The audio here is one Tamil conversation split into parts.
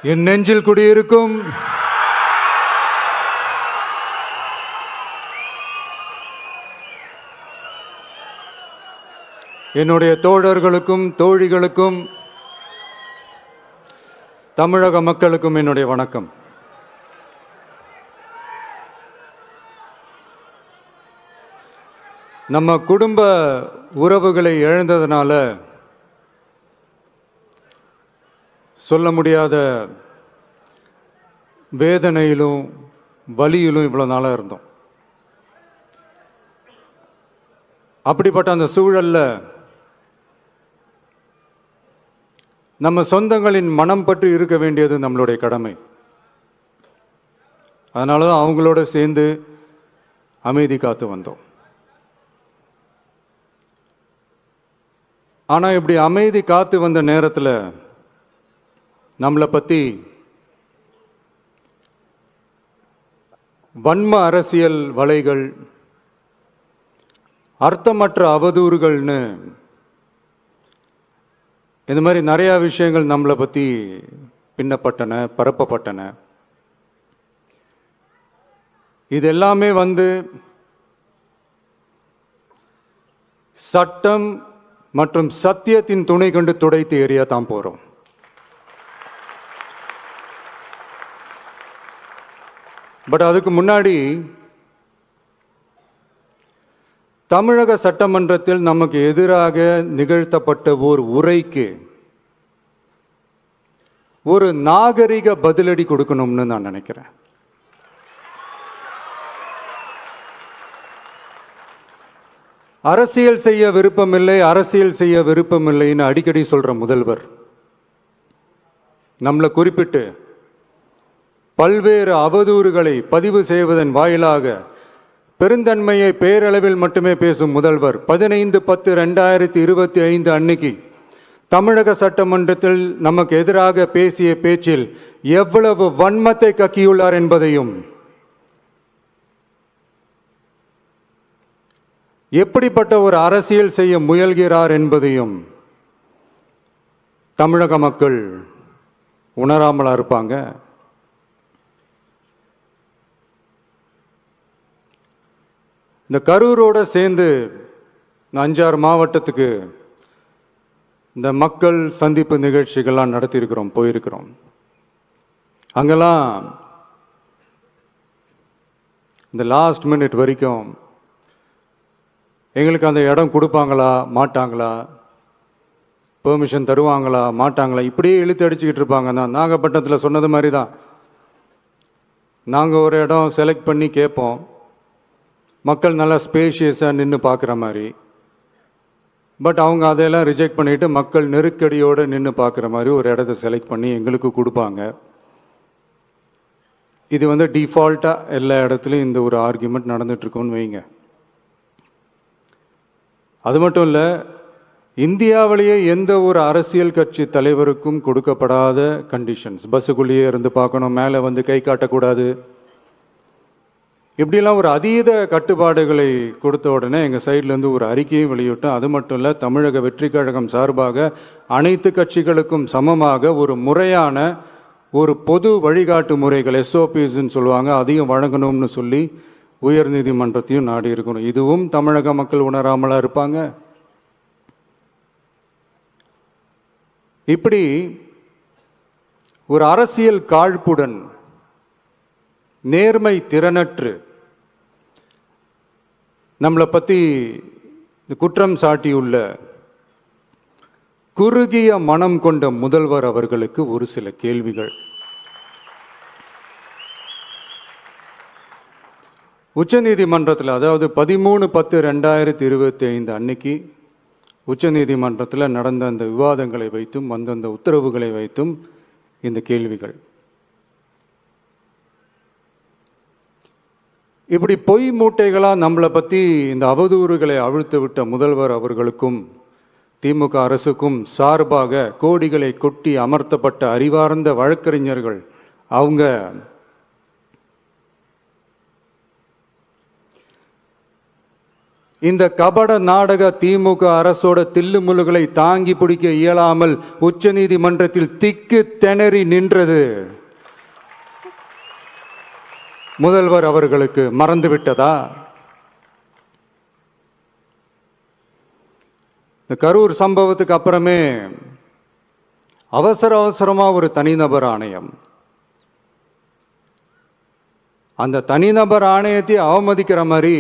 என் நெஞ்சில் குடியிருக்கும் என்னுடைய தோழர்களுக்கும் தோழிகளுக்கும் தமிழக மக்களுக்கும் என்னுடைய வணக்கம். நம்ம குடும்ப உறவுகளை இழந்ததுனால சொல்ல முடியாத வேதனையிலும் வலியிலும் இவ்வளோ நாளாக இருந்தோம். அப்படிப்பட்ட அந்த சூழல்ல நம்ம சொந்தங்களின் மனம் பற்றி இருக்க வேண்டியது நம்மளுடைய கடமை. அதனால தான் அவங்களோட சேர்ந்து அமைதி காத்து வந்தோம். ஆனால் இப்படி அமைதி காத்து வந்த நேரத்தில் நம்மளை பற்றி வன்ம அரசியல் வலைகள், அர்த்தமற்ற அவதூறுகள்னு இந்த மாதிரி நிறையா விஷயங்கள் நம்மளை பற்றி பின்னப்பட்டன, பரப்பப்பட்டன. இது எல்லாமே சட்டம் மற்றும் சத்தியத்தின் துணை கொண்டு துடைத்து எறிய தான் போகிறோம். பட் அதுக்கு முன்னாடி தமிழக சட்டமன்றத்தில் நமக்கு எதிராக நிகழ்த்தப்பட்ட ஓர் உரைக்கு ஒரு நாகரிக பதிலடி கொடுக்கணும்னு நான் நினைக்கிறேன். அரசியல் செய்ய விருப்பமில்லை, அரசியல் செய்ய விருப்பமில்லைன்னு அடிக்கடி சொல்ற முதல்வர் நம்மளை குறிப்பிட்டு பல்வேறு அவதூறுகளை பதிவு செய்வதன் வாயிலாக பெருந்தன்மையை பேரளவில் மட்டுமே பேசும் முதல்வர் 15/10/2025 அன்னைக்கு தமிழக சட்டமன்றத்தில் நமக்கு எதிராக பேசிய பேச்சில் எவ்வளவு வன்மத்தை கக்கியுள்ளார் என்பதையும், எப்படிப்பட்ட ஒரு அரசியல் செய்ய முயல்கிறார் என்பதையும் தமிழக மக்கள் உணராமலா இருப்பாங்க. இந்த கரூரோட சேர்ந்து 5-6 மாவட்டத்துக்கு இந்த மக்கள் சந்திப்பு நிகழ்ச்சிகள்லாம் நடத்தியிருக்கிறோம், போயிருக்கிறோம். அங்கெல்லாம் இந்த லாஸ்ட் மினிட் வரைக்கும் எங்களுக்கு அந்த இடம் கொடுப்பாங்களா மாட்டாங்களா, பெர்மிஷன் தருவாங்களா மாட்டாங்களா, இப்படியே இழுத்து அடிச்சுக்கிட்டு இருப்பாங்க. தான் நாகப்பட்டினத்தில் சொன்னது மாதிரி தான். நாங்கள் ஒரு இடம் செலக்ட் பண்ணி கேட்போம், மக்கள் நல்லா ஸ்பேஷியஸாக நின்று பார்க்குற மாதிரி. பட் அவங்க அதையெல்லாம் ரிஜெக்ட் பண்ணிவிட்டு மக்கள் நெருக்கடியோடு நின்று பார்க்குற மாதிரி ஒரு இடத்த செலக்ட் பண்ணி எங்களுக்கு கொடுப்பாங்க. இது டிஃபால்ட்டாக எல்லா இடத்துலையும் இந்த ஒரு ஆர்கியூமெண்ட் நடந்துகிட்ருக்கோன்னு வைங்க. அது மட்டும் இல்லை, இந்தியாவிலேயே எந்த ஒரு அரசியல் கட்சி தலைவருக்கும் கொடுக்கப்படாத கண்டிஷன்ஸ். பஸ்ஸுக்குள்ளேயே இருந்து பார்க்கணும், மேலே கை காட்டக்கூடாது, இப்படிலாம் ஒரு அதீத கட்டுப்பாடுகளை கொடுத்த உடனே எங்கள் சைட்லேருந்து ஒரு அறிக்கையும் வெளியிட்டோம். அது மட்டும் இல்லை, தமிழக வெற்றி கழகம் சார்பாக அனைத்து கட்சிகளுக்கும் சமமாக ஒரு முறையான ஒரு பொது வழிகாட்டு முறைகள், SOPஸ்ன்னு சொல்லுவாங்க, அதையும் வழங்கணும்னு சொல்லி உயர்நீதிமன்றத்தையும் நாடி இருக்கணும். இதுவும் தமிழக மக்கள் உணராமலா இருப்பாங்க. இப்படி ஒரு அரசியல் காழ்ப்புடன், நேர்மை திறனற்று நம்மளை பற்றி குற்றம் சாட்டியுள்ள குறுகிய மனம் கொண்ட முதல்வர் அவர்களுக்கு ஒரு சில கேள்விகள். உச்சநீதிமன்றத்தில், அதாவது 13/10/2025 அன்னைக்கு உச்சநீதிமன்றத்தில் நடந்த அந்த விவாதங்களை வைத்தும் அந்தந்த உத்தரவுகளை வைத்தும் இந்த கேள்விகள். இப்படி பொய் மூட்டைகளாக நம்மளை பற்றி இந்த அவதூறுகளை அவிழ்த்து விட்ட முதல்வர் அவர்களுக்கும் திமுக அரசுக்கும் சார்பாக கோடிகளை கொட்டி அமர்த்தப்பட்ட அறிவார்ந்த வழக்கறிஞர்கள் அவங்க இந்த கபட நாடக திமுக அரசோட தில்லுமுல்லுகளை தாங்கி பிடிக்க இயலாமல் உச்ச நீதிமன்றத்தில் திக்கு திணறி நின்றது முதல்வர் அவர்களுக்கு மறந்துவிட்டதா? இந்த கரூர் சம்பவத்துக்கு அப்புறமே அவசரமா ஒரு தனிநபர் ஆணையம், அந்த தனிநபர் ஆணையத்தை அவமதிக்கிற மாதிரி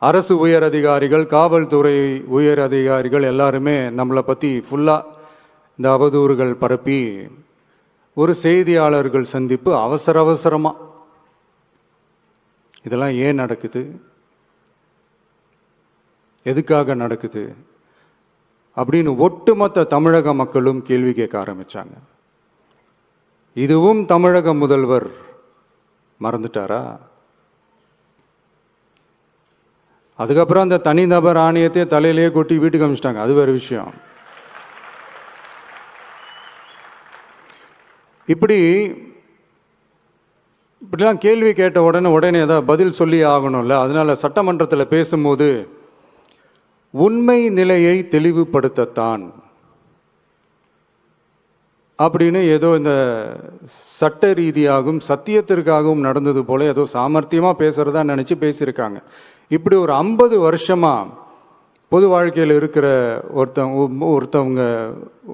அரசு உயர் அதிகாரிகள், காவல்துறை உயர் அதிகாரிகள் எல்லாருமே நம்மளை பற்றி ஃபுல்லாக இந்த அவதூறுகள் பரப்பி ஒரு செய்தியாளர்கள் சந்திப்பு அவசரமாக. இதெல்லாம் ஏன் நடக்குது? எதுக்காக நடக்குது அப்படின்னு ஒட்டுமொத்த தமிழக மக்களும் கேள்வி கேட்க ஆரம்பிச்சாங்க. இதுவும் தமிழக முதல்வர் மறந்துட்டாரா? அதுக்கப்புறம் அந்த தனிநபர் ஆணையத்தை தலையிலேயே கொட்டி வீட்டுக்கு அனுப்பிச்சிட்டாங்க. அது வேறு விஷயம். இப்படிலாம் கேள்வி கேட்ட உடனே ஏதாவது பதில் சொல்லி ஆகணும்ல. அதனால சட்டமன்றத்தில் பேசும்போது உண்மை நிலையை தெளிவுபடுத்தத்தான் அப்படின்னு ஏதோ இந்த சட்ட ரீதியாகவும் சத்தியத்திற்காகவும் நடந்தது போல ஏதோ சாமர்த்தியமாக பேசுகிறதா நினச்சி பேசியிருக்காங்க. இப்படி ஒரு 50 வருஷமாக பொது வாழ்க்கையில் இருக்கிற ஒருத்தவங்க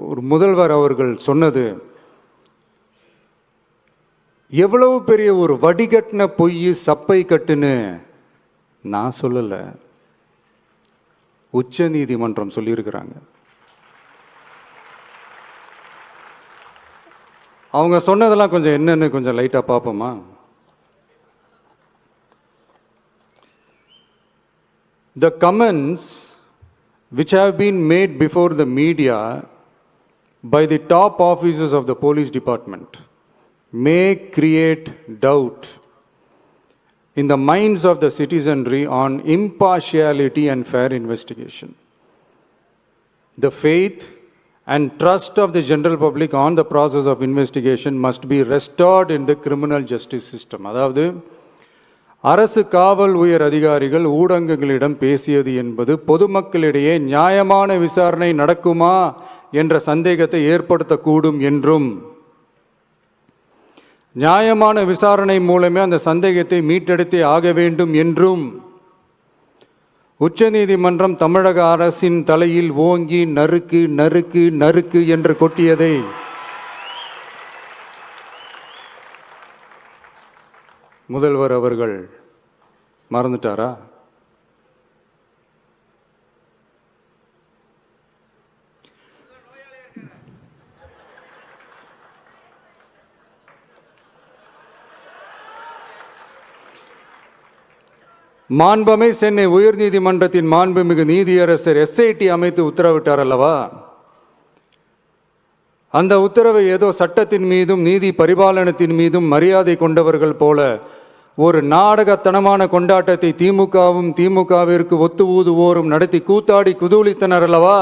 ஒரு முதல்வர் அவர்கள் சொன்னது எவ்வளவு பெரிய ஒரு வடிகட்டின பொய், சப்பை கட்டுன்னு நான் சொல்லலை, உச்ச நீதிமன்றம் சொல்லியிருக்கிறாங்க. அவங்க சொன்னதெல்லாம் கொஞ்சம் என்னன்னு கொஞ்சம் லைட்டாக பார்ப்போமா? The comments which have been made before the media by the top officers of the police department may create doubt in the minds of the citizenry on impartiality and fair investigation. The faith and trust of the general public on the process of investigation must be restored in the criminal justice system. அதாவது அரசு காவல் உயர் அதிகாரிகள் ஊடகங்களிடம் பேசியது என்பது பொதுமக்களிடையே நியாயமான விசாரணை நடக்குமா என்ற சந்தேகத்தை ஏற்படுத்தக்கூடும் என்றும், நியாயமான விசாரணை மூலமே அந்த சந்தேகத்தை மீட்டெடுத்தே ஆக வேண்டும் என்றும் உச்சநீதிமன்றம் தமிழக அரசின் தலையில் ஓங்கி நறுக்கு நறுக்கு நறுக்கு என்று கொட்டியதை முதல்வர் அவர்கள் மறந்துட்டாரா? மாண்பமை சென்னை உயர்நீதிமன்றத்தின் மாண்புமிகு நீதியரசர் SIT அமைத்து உத்தரவிட்டார் அல்லவா? அந்த உத்தரவை ஏதோ சட்டத்தின் மீதும் நீதி பரிபாலனத்தின் மீதும் மரியாதை கொண்டவர்கள் போல ஒரு நாடகத்தனமான கொண்டாட்டத்தை திமுகவிற்கு ஒத்து ஊதுவோரும் நடத்தி கூத்தாடி குதூளித்தனர் அல்லவா?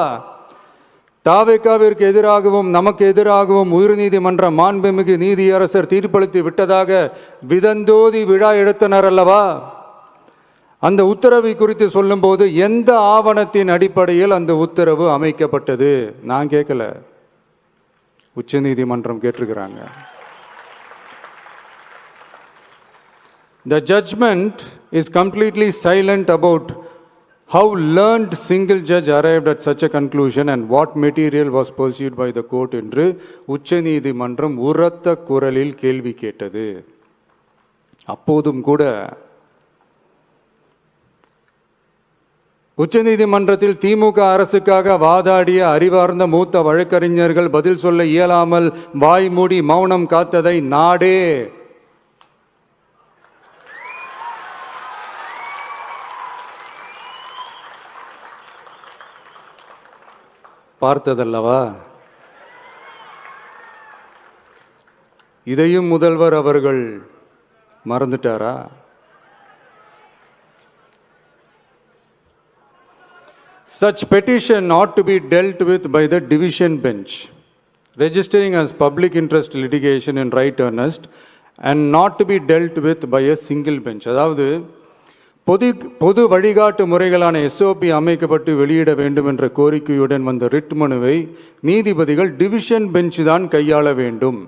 தாவேகாவிற்கு எதிராகவும் நமக்கு எதிராகவும் உயர்நீதிமன்ற மாண்புமிகு நீதியரசர் தீர்ப்பளித்து விட்டதாக விதந்தோதி விழா எடுத்தனர் அல்லவா? அந்த உத்தரவை குறித்து சொல்லும்போது எந்த ஆவணத்தின் அடிப்படையில் அந்த உத்தரவு அமைக்கப்பட்டது? நான் கேட்கல, உச்ச நீதிமன்றம் கேட்டிருக்கிறாங்க. The judgment is completely silent about how learned single judge arrived at such a conclusion and what material was pursued by the court என்று உச்ச நீதிமன்றம் உரத்த குரலில் கேள்வி கேட்டது. அப்போதும் கூட உச்சநீதிமன்றத்தில் திமுக அரசுக்காக வாதாடிய அறிவார்ந்த மூத்த வழக்கறிஞர்கள் பதில் சொல்ல இயலாமல் வாய் மூடி மௌனம் காத்ததை நாடே பார்த்ததல்லவா? இதையும் முதல்வர் அவர்கள் மறந்துட்டாரா? Such petition ought to be dealt with by the division bench, registering as public interest litigation in right earnest and not to be dealt with by a single bench. அதாவது பொது வழிகாட்டு முறைகளான SOP அமைக்கப்பட்டு வெளியிட வேண்டும் என்ற கோரிக்கையுடன் வந்த ரிட் மனுவை நீதிபதிகள் டிவிஷன் பெஞ்ச் தான் கையாள வேண்டும்,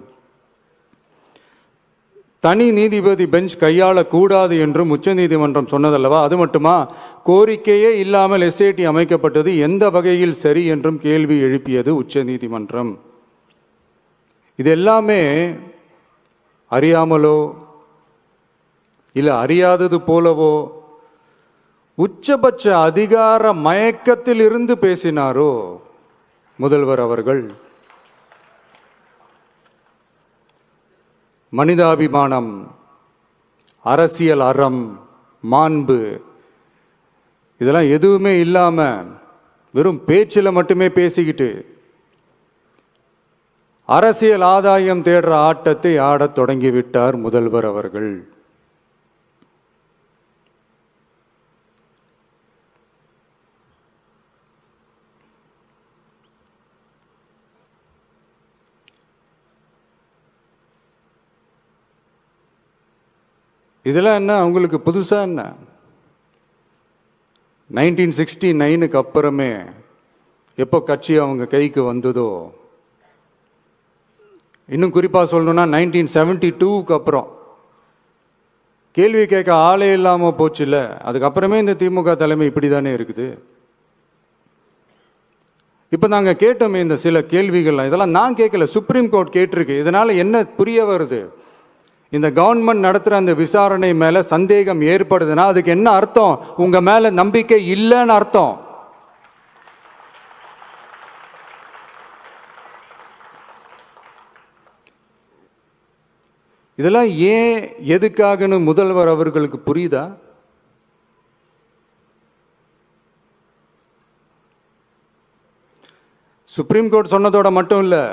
தனி நீதிபதி பெஞ்ச் கையாளக்கூடாது என்றும் உச்சநீதிமன்றம் சொன்னதல்லவா? அது மட்டுமா, கோரிக்கையே இல்லாமல் SIT அமைக்கப்பட்டது எந்த வகையில் சரி என்றும் கேள்வி எழுப்பியது உச்சநீதிமன்றம். இது எல்லாமே அறியாமலோ இல்லை அறியாதது போலவோ உச்சபட்ச அதிகார மயக்கத்தில் இருந்து பேசினாரோ முதல்வர் அவர்கள்? மனிதாபிமானம், அரசியல் அறம், மாண்பு இதெல்லாம் எதுவுமே இல்லாம வெறும் பேச்சில் மட்டுமே பேசிக்கிட்டு அரசியல் ஆதாயம் தேடுற ஆட்டத்தை ஆடத் தொடங்கிவிட்டார் முதல்வர் அவர்கள். இதெல்லாம் என்ன அவங்களுக்கு புதுசா? என்ன 1969க்கு அப்புறமே எப்போ கட்சி அவங்க கைக்கு வந்ததோ, இன்னும் குறிப்பாக சொல்லணும்னா 1972க்கு அப்புறம் கேள்வி கேட்க ஆளே இல்லாமல் போச்சுல்ல, அதுக்கப்புறமே இந்த திமுக தலைமை இப்படி தானே இருக்குது. இப்போ நாங்கள் கேட்டோமே இந்த சில கேள்விகள்லாம், இதெல்லாம் நான் கேட்கல, சுப்ரீம் கோர்ட் கேட்டிருக்கு. இதனால் என்ன புரிய வருது? இந்த கவர்மெண்ட் நடத்துகிற அந்த விசாரணை மேலே சந்தேகம் ஏற்படுதுன்னா அதுக்கு என்ன அர்த்தம்? உங்கள் மேலே நம்பிக்கை இல்லைன்னு அர்த்தம். இதெல்லாம் ஏன் எதுக்காகன்னு முதல்வர் அவர்களுக்கு புரியுதா? சுப்ரீம் கோர்ட் சொன்னதோட மட்டும் இல்லை,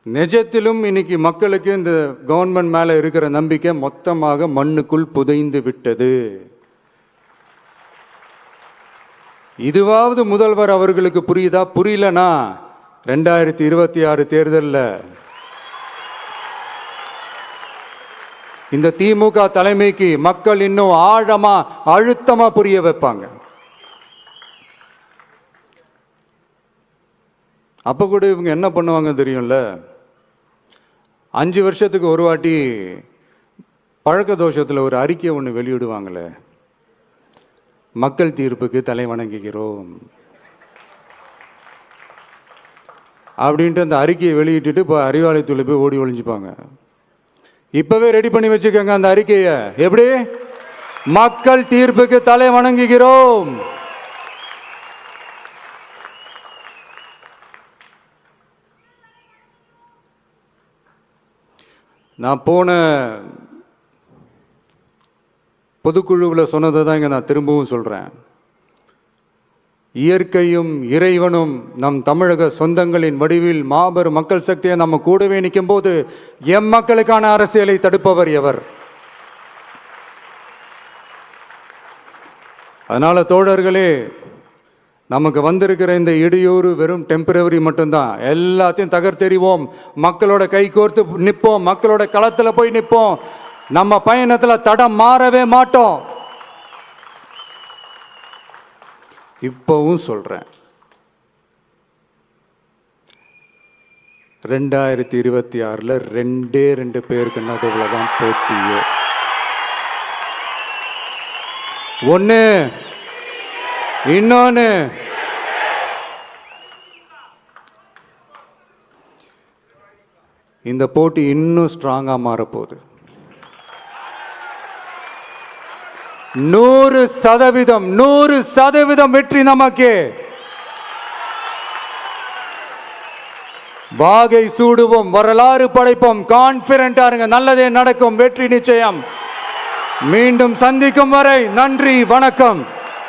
நிஜத்திலும் இன்னைக்கு மக்களுக்கு இந்த கவர்மெண்ட் மேலே இருக்கிற நம்பிக்கை மொத்தமாக மண்ணுக்குள் புதைந்து விட்டது. இதுவாவது முதல்வர் அவர்களுக்கு புரியுதா? புரியலனா 2026 தேர்தலில் இந்த திமுக தலைமைக்கு மக்கள் இன்னும் ஆழமா அழுத்தமா புரிய வைப்பாங்க. அப்ப கூட இவங்க என்ன பண்ணுவாங்க தெரியும்ல, 5 வருஷத்துக்கு ஒரு வாட்டி பழக்க தோஷத்தில் ஒரு அறிக்கை ஒன்று வெளியிடுவாங்களே, மக்கள் தீர்ப்புக்கு தலை வணங்குகிறோம் அப்படின்ட்டு அந்த அறிக்கையை வெளியிட்டுட்டு இப்போ அறிவாலயத்தில் போய் ஓடி ஒளிஞ்சுப்பாங்க. இப்பவே ரெடி பண்ணி வச்சுக்கோங்க அந்த அறிக்கையை. எப்படி? மக்கள் தீர்ப்புக்கு தலை வணங்குகிறோம். நான் போன பொதுக்குழுவில் சொன்னதை தான் இங்கே நான் திரும்பவும் சொல்கிறேன். இயற்கையும் இறைவனும் நம் தமிழக சொந்தங்களின் வடிவில் மாபெரும் மக்கள் சக்தியை நம்ம கூடவே நிற்கும் போது எம் மக்களுக்கான அரசியலை தடுப்பவர் எவர்? அதனால தோழர்களே, நமக்கு வந்திருக்கிற இந்த இடையூறு வெறும் டெம்பரவரி மட்டும்தான். எல்லாத்தையும் தகர்த்தெறிவோம், மக்களோட கை கோர்த்து நிற்போம், மக்களோட களத்தில் போய் நிற்போம். நம்ம பயணத்தில் தடம் மாறவே மாட்டோம். இப்பவும் சொல்றேன், 2026ல் 2 பேருக்கு நடுவில் தான் போட்டியே. ஒன்று, இன்னொன்று இந்த போட்டி இன்னும் ஸ்ட்ராங்கா மாறப்போகுது. 100% வெற்றி நமக்கு. வாகை சூடுவோம், வரலாறு படைப்போம், கான்பிடென்டா இருங்க, நல்லதே நடக்கும், வெற்றி நிச்சயம். மீண்டும் சந்திக்கும் வரை நன்றி, வணக்கம்.